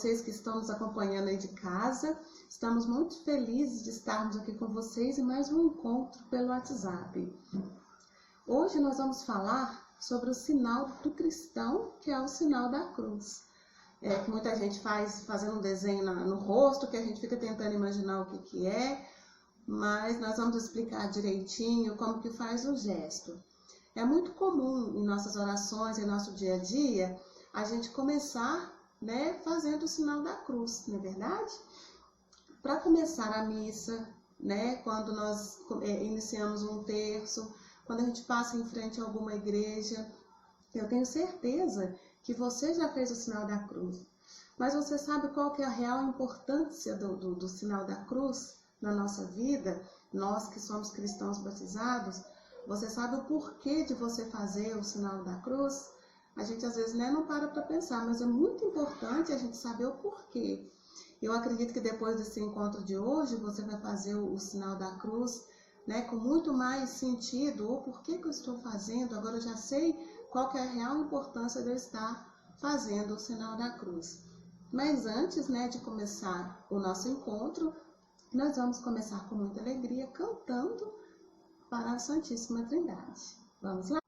vocês que estão nos acompanhando aí de casa. Estamos muito felizes de estarmos aqui com vocês em mais um encontro pelo WhatsApp. Hoje nós vamos falar sobre o sinal do cristão, que é o sinal da cruz. Que muita gente fazendo um desenho no rosto, que a gente fica tentando imaginar o que é, mas nós vamos explicar direitinho como que faz o gesto. É muito comum em nossas orações, em nosso dia a dia, a gente começar, fazendo o sinal da cruz, não é verdade? Para começar a missa, quando nós iniciamos um terço, quando a gente passa em frente a alguma igreja, eu tenho certeza que você já fez o sinal da cruz. Mas você sabe qual que é a real importância do sinal da cruz na nossa vida? Nós que somos cristãos batizados, você sabe o porquê de você fazer o sinal da cruz? A gente às vezes não para pensar, mas é muito importante a gente saber o porquê. Eu acredito que depois desse encontro de hoje, você vai fazer o sinal da cruz, com muito mais sentido. O porquê que eu estou fazendo, agora eu já sei qual que é a real importância de eu estar fazendo o sinal da cruz. Mas antes, de começar o nosso encontro, nós vamos começar com muita alegria cantando para a Santíssima Trindade. Vamos lá?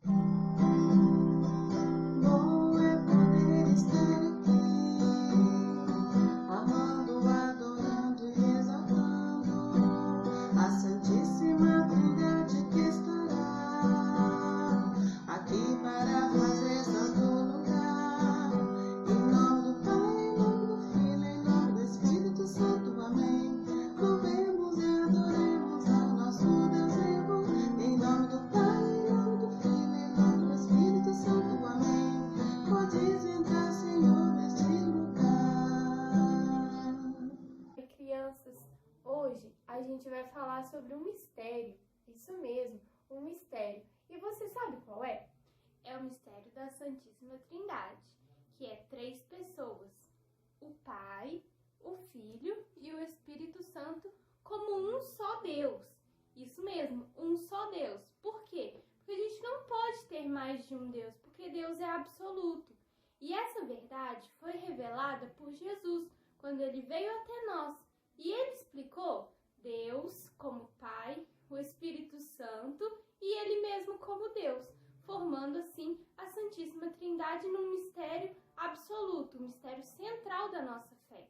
Hoje a gente vai falar sobre um mistério, isso mesmo, um mistério. E você sabe qual é? É o mistério da Santíssima Trindade, que é 3 pessoas, o Pai, o Filho e o Espírito Santo como um só Deus. Isso mesmo, um só Deus. Por quê? Porque a gente não pode ter mais de um Deus, porque Deus é absoluto. E essa verdade foi revelada por Jesus, quando ele veio até nós. E ele explicou Deus como Pai, o Espírito Santo e ele mesmo como Deus, formando assim a Santíssima Trindade num mistério absoluto, um mistério central da nossa fé.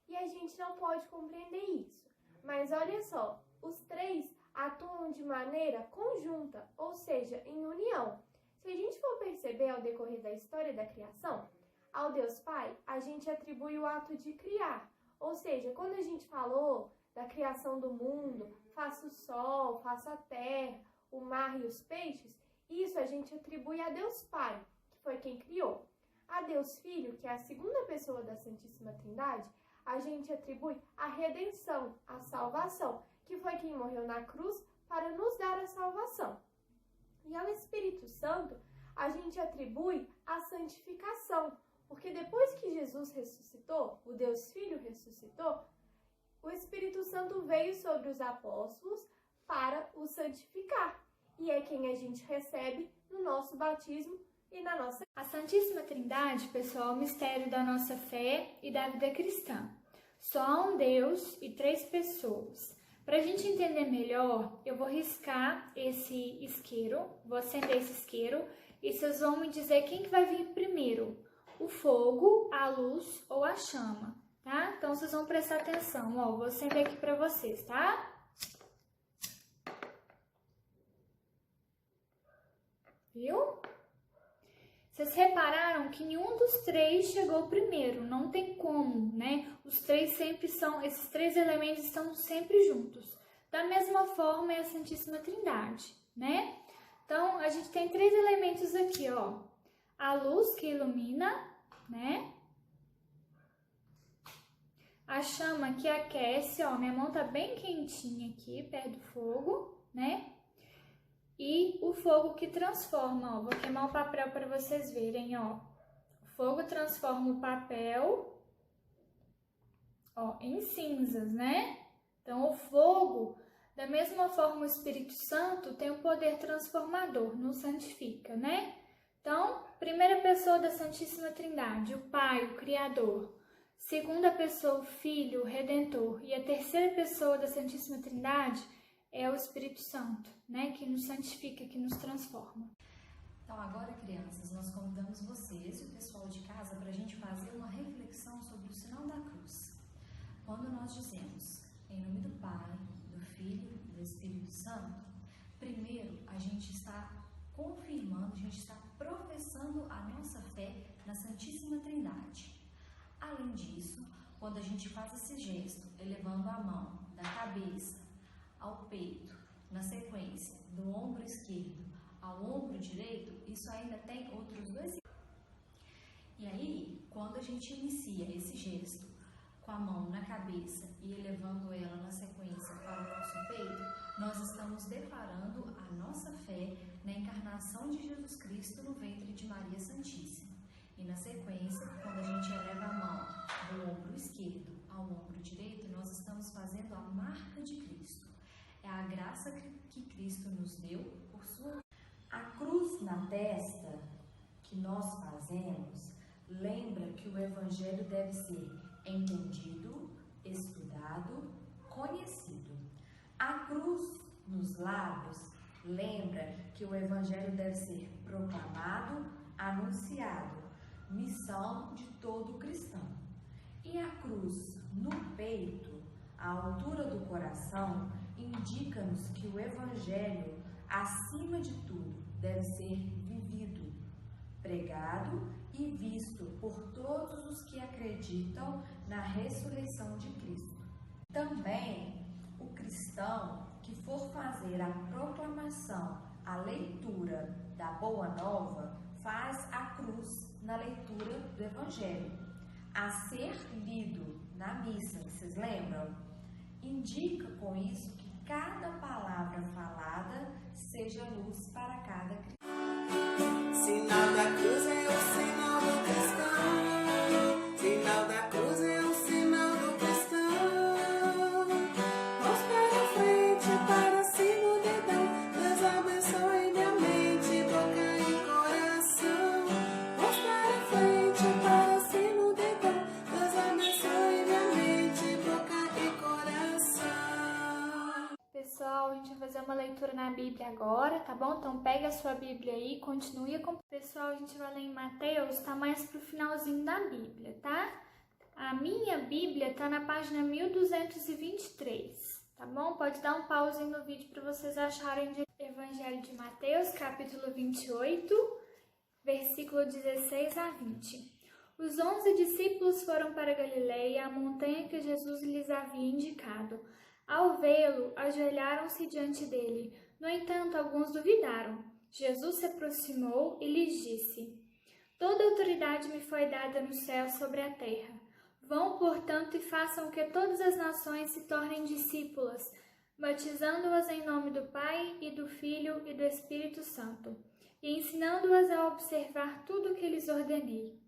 E a gente não pode compreender isso. Mas olha só, os 3 atuam de maneira conjunta, ou seja, em união. Se a gente for perceber ao decorrer da história da criação, ao Deus Pai, a gente atribui o ato de criar. Ou seja, quando a gente falou da criação do mundo, faça o sol, faça a terra, o mar e os peixes, isso a gente atribui a Deus Pai, que foi quem criou. A Deus Filho, que é a segunda pessoa da Santíssima Trindade, a gente atribui a redenção, a salvação, que foi quem morreu na cruz para nos dar a salvação. E ao Espírito Santo, a gente atribui a santificação, porque depois que Jesus ressuscitou, o Deus Filho ressuscitou, o Espírito Santo veio sobre os apóstolos para os santificar. E é quem a gente recebe no nosso batismo e na nossa... A Santíssima Trindade, pessoal, é o mistério da nossa fé e da vida cristã. Só há um Deus e 3 pessoas. Para a gente entender melhor, eu vou riscar esse isqueiro, vou acender esse isqueiro e vocês vão me dizer quem que vai vir primeiro. O fogo, a luz ou a chama, tá? Então, vocês vão prestar atenção, ó, vou acender aqui pra vocês, tá? Viu? Vocês repararam que nenhum dos 3 chegou primeiro, não tem como, né? Os 3 sempre são, esses 3 elementos estão sempre juntos. Da mesma forma é a Santíssima Trindade, né? Então, a gente tem 3 elementos aqui, ó. A luz que ilumina, né? A chama que aquece, ó, minha mão tá bem quentinha aqui, perto do fogo, né? E o fogo que transforma, ó, vou queimar o papel para vocês verem, ó. O fogo transforma o papel, ó, em cinzas, né? Então, o fogo, da mesma forma o Espírito Santo tem um poder transformador, nos santifica, né? Então, primeira pessoa da Santíssima Trindade, o Pai, o Criador. segunda pessoa, o Filho, o Redentor, e a terceira pessoa da Santíssima Trindade é o Espírito Santo, né, que nos santifica, que nos transforma. Então agora, crianças, nós convidamos vocês e o pessoal de casa para a gente fazer uma reflexão sobre o sinal da cruz. Quando nós dizemos em nome do Pai, do Filho e do Espírito Santo, primeiro a gente está confirmando, a gente está professando a nossa fé na Santíssima Trindade. Além disso, quando a gente faz esse gesto, elevando a mão da cabeça ao peito, na sequência do ombro esquerdo ao ombro direito, isso ainda tem outros dois. E aí, quando a gente inicia esse gesto com a mão na cabeça e elevando ela na sequência para o nosso peito, nós estamos declarando a nossa fé na encarnação de Jesus Cristo no ventre de Maria Santíssima. E na sequência, quando a gente eleva a mão do ombro esquerdo ao ombro direito, nós estamos fazendo a marca de Cristo. É a graça que Cristo nos deu por sua. A cruz na testa que nós fazemos lembra que o Evangelho deve ser entendido, estudado, conhecido. A cruz nos lábios lembra que o Evangelho deve ser proclamado, anunciado, missão de todo cristão. E a cruz no peito, à altura do coração, indica-nos que o Evangelho, acima de tudo, deve ser vivido, pregado e visto por todos os que acreditam na ressurreição de Cristo. Também o cristão que for fazer a proclamação, a leitura da Boa Nova, faz a cruz na leitura do Evangelho. A ser lido na missa, vocês lembram? Indica com isso que cada palavra falada seja luz para cada cristão. Sinal da cruz é o sinal do cristão. Sinal da cruz é o sinal do cristão. Mãos para frente, para cima o dedão. Deus abençoe minha mente, boca e coração. Mãos para frente, para cima o dedão. Deus abençoe minha mente, boca e coração. Pessoal, a gente vai fazer uma leitura na Bíblia agora, tá bom? Então pega a sua Bíblia aí e continue com. Pessoal, a gente vai ler em Mateus, tá mais pro finalzinho da Bíblia, tá? A minha Bíblia tá na página 1223, tá bom? Pode dar um pause no vídeo para vocês acharem de Evangelho de Mateus, capítulo 28, versículo 16 a 20. Os 11 discípulos foram para Galileia, a montanha que Jesus lhes havia indicado. Ao vê-lo, ajoelharam-se diante dele. No entanto, alguns duvidaram. Jesus se aproximou e lhes disse: Toda autoridade me foi dada no céu sobre a terra. Vão, portanto, e façam que todas as nações se tornem discípulas, batizando-as em nome do Pai e do Filho e do Espírito Santo, e ensinando-as a observar tudo o que lhes ordenei.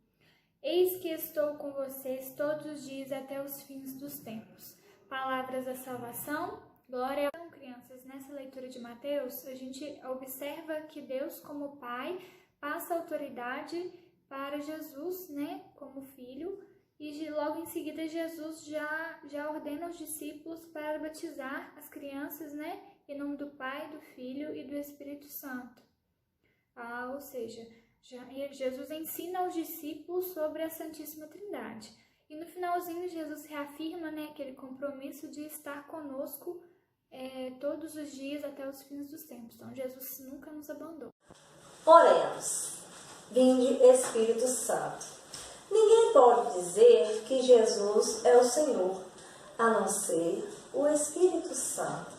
Eis que estou com vocês todos os dias até os fins dos tempos. Palavras da salvação, glória a Deus. Crianças, nessa leitura de Mateus, a gente observa que Deus, como Pai, passa autoridade para Jesus, né, como Filho, e logo em seguida Jesus já ordena os discípulos para batizar as crianças, né, em nome do Pai, do Filho e do Espírito Santo. Ou seja, Jesus ensina aos discípulos sobre a Santíssima Trindade. E no finalzinho, Jesus reafirma, né, aquele compromisso de estar conosco todos os dias até os fins dos tempos. Então, Jesus nunca nos abandonou. Oremos. Vinde, Espírito Santo. Ninguém pode dizer que Jesus é o Senhor, a não ser o Espírito Santo.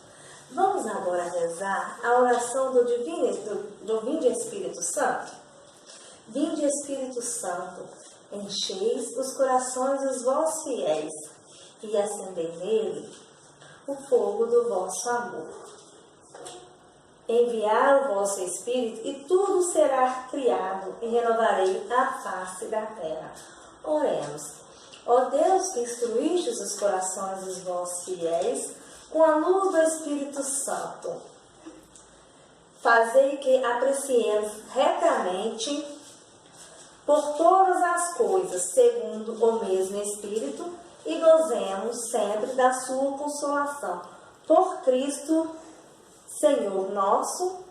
Vamos agora rezar a oração do Vinde Espírito Santo. Vinde Espírito Santo, encheis os corações dos vossos fiéis e acendei nele o fogo do vosso amor. Enviai o vosso Espírito e tudo será criado e renovarei a face da terra. Oremos. Ó Deus, que instruístes os corações dos vossos fiéis com a luz do Espírito Santo, fazei que apreciemos retamente por todas as coisas, segundo o mesmo Espírito, e gozemos sempre da sua consolação. Por Cristo, Senhor nosso.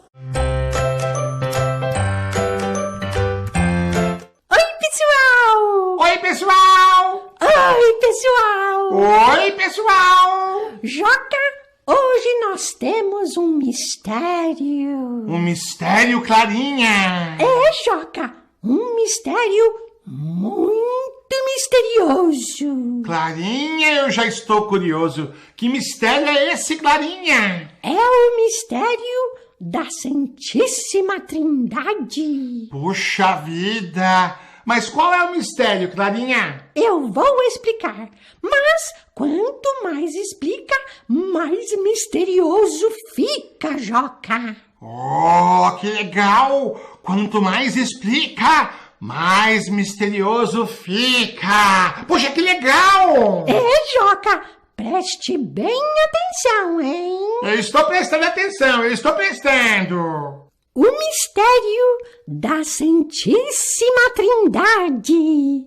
Oi, pessoal! Oi, pessoal! Oi, pessoal! Oi, pessoal! Joca, hoje nós temos um mistério. Um mistério, Clarinha? É, Joca, um mistério muito misterioso. Clarinha, eu já estou curioso. Que mistério é esse, Clarinha? É o mistério da Santíssima Trindade. Puxa vida! Mas qual é o mistério, Clarinha? Eu vou explicar, mas quanto mais explica, mais misterioso fica, Joca. Oh, que legal! Quanto mais explica, mais misterioso fica! Puxa, que legal! É, Joca, preste bem atenção, hein? Eu estou prestando atenção, eu estou prestando. O mistério da Santíssima Trindade.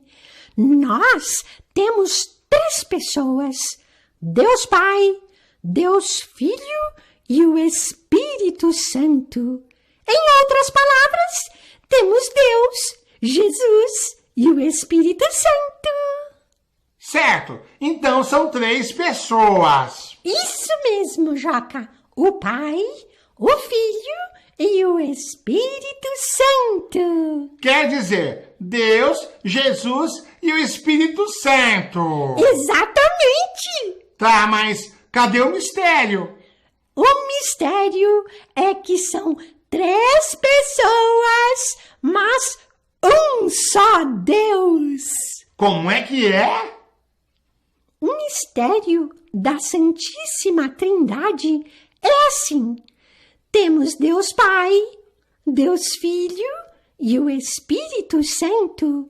Nós temos 3 pessoas: Deus Pai, Deus Filho e o Espírito Santo. Em outras palavras, temos Deus, Jesus e o Espírito Santo. Certo, então são 3 pessoas. Isso mesmo, Joca. O Pai, o Filho e o Espírito Santo. Quer dizer, Deus, Jesus e o Espírito Santo. Exatamente! Tá, mas cadê o mistério? O mistério é que são 3 pessoas, mas um só Deus. Como é que é? O mistério da Santíssima Trindade é assim: temos Deus Pai, Deus Filho e o Espírito Santo.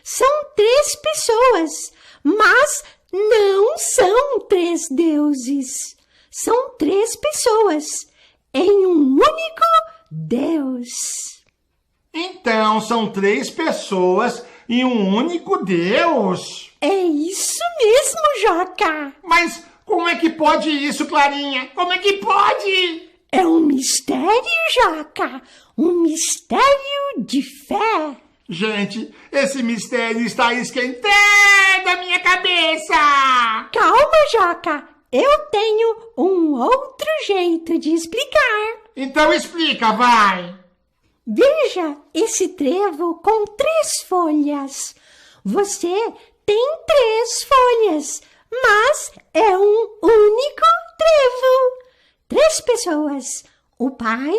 São 3 pessoas, mas não são 3 deuses. São 3 pessoas em um único Deus. Então são 3 pessoas e um único Deus. É isso mesmo, Joca. Mas como é que pode isso, Clarinha? Como é que pode? É um mistério, Joca. Um mistério de fé. Gente, esse mistério está esquentando a minha cabeça. Calma, Joca. Eu tenho um outro jeito de explicar. Então explica, vai. Veja esse trevo com 3 folhas. Você tem 3 folhas, mas é um único trevo. 3 pessoas: o Pai,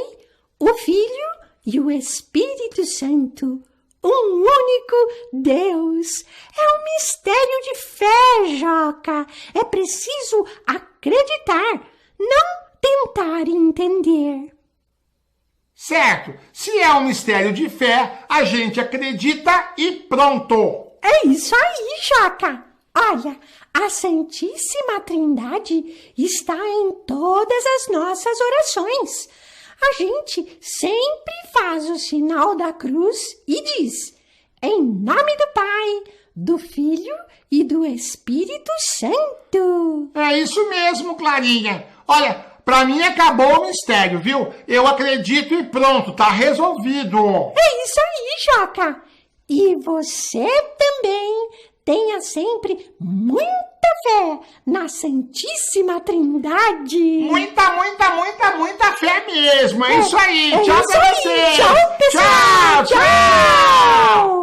o Filho e o Espírito Santo. Um único Deus. É um mistério de fé, Joca. É preciso acreditar, não tentar entender. Certo. Se é um mistério de fé, a gente acredita e pronto. É isso aí, Joca. Olha, a Santíssima Trindade está em todas as nossas orações. A gente sempre faz o sinal da cruz e diz: em nome do Pai, do Filho e do Espírito Santo. É isso mesmo, Clarinha. Olha, pra mim acabou o mistério, viu? Eu acredito e pronto, tá resolvido. É isso aí, Joca. E você também tenha sempre muita fé na Santíssima Trindade. Muita, muita, muita, muita fé mesmo. É isso aí. É Tchau isso pra aí. você. Tchau, pessoal. Tchau, tchau.